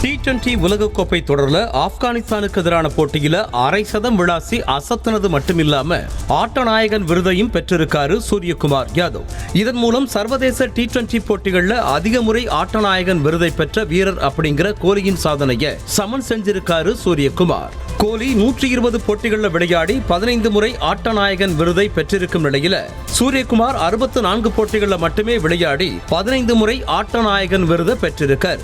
T20 உலகக்கோப்பை தொடர்ல ஆப்கானிஸ்தானுக்கு எதிரான போட்டியில 1/2 சதம் விளாசி அசத்தினது மட்டுமில்லாம ஆட்டநாயகன் விருதையும் பெற்றிருக்காரு சூரியகுமார் யாதவ். இதன் மூலம் சர்வதேச T20 போட்டிகள்ல அதிக முறை ஆட்டநாயகன் விருதை பெற்ற வீரர் அப்படிங்கிற கோலியின் சாதனையை சமன் செஞ்சிருக்காரு சூரியகுமார். கோலி 120 போட்டிகள்ல விளையாடி 15 முறை ஆட்டநாயகன் விருதை பெற்றிருக்கும் நிலையில சூரியகுமார் 64 போட்டிகள்ல மட்டுமே விளையாடி 15 முறை ஆட்டநாயகன் விருதை பெற்றிருக்கார்.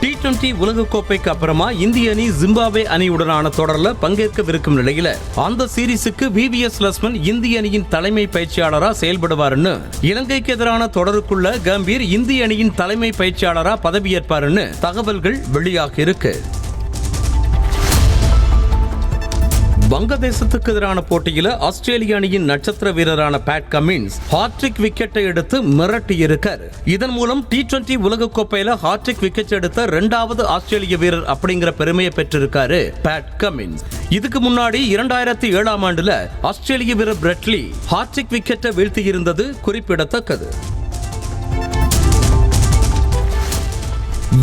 T20 உலகக்கோப்பைக்கு அப்புறமா இந்திய அணி ஜிம்பாப்வே அணியுடனான தொடர்ல பங்கேற்கவிருக்கும் நிலையில அந்த சீரீஸுக்கு VVS லட்சுமணன் இந்திய அணியின் தலைமை பயிற்சியாளரா செயல்படுவாருன்னு, இலங்கைக்கு எதிரான தொடருக்குள்ள கம்பீர் இந்திய அணியின் தலைமை பயிற்சியாளரா பதவியேற்பாருன்னு தகவல்கள் வெளியாகி இருக்கு. வங்கதேசத்துக்கு எதிரான போட்டியில ஆஸ்திரேலிய அணியின் நட்சத்திர வீரரான பேட் கமின்ஸ் ஹாட்ரிக் விக்கெட்டை எடுத்து மிரட்டியிருக்கார். இதன் மூலம் T20 உலகக்கோப்பையில ஹாட்ரிக் விக்கெட் எடுத்த 2வது ஆஸ்திரேலிய வீரர் அப்படிங்கிற பெருமையை பெற்றிருக்காரு பேட் கமின்ஸ். இதுக்கு முன்னாடி 2007ஆம் ஆண்டுல ஆஸ்திரேலிய வீரர் பிரெட்லி ஹாட்ரிக் விக்கெட்டை வீழ்த்தியிருந்தது குறிப்பிடத்தக்கது.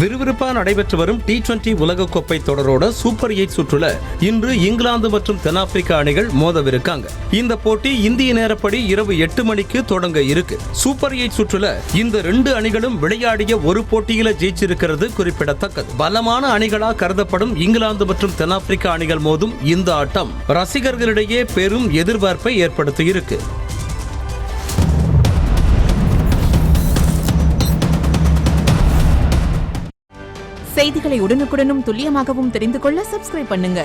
விறுவிறுப்பா நடைபெற்று வரும் T20 உலகக்கோப்பை தொடரோட சூப்பர் 8 சுற்றுல இன்று இங்கிலாந்து மற்றும் தென்னாப்பிரிக்கா அணிகள் மோதவிருக்காங்க. இந்த போட்டி இந்திய நேரப்படி இரவு 8 மணிக்கு தொடங்க இருக்கு. சூப்பர் 8 சுற்றுல இந்த 2 அணிகளும் விளையாடிய ஒரு போட்டியில ஜெயிச்சிருக்கிறது குறிப்பிடத்தக்கது. பலமான அணிகளா கருதப்படும் இங்கிலாந்து மற்றும் தென்னாப்பிரிக்கா அணிகள் மோதும் இந்த ஆட்டம் ரசிகர்களிடையே பெரும் எதிர்பார்ப்பை ஏற்படுத்தி இருக்கு. செய்திகளை உடனுக்குடனும் துல்லியமாகவும் தெரிந்து கொள்ள சப்ஸ்கிரைப் பண்ணுங்க.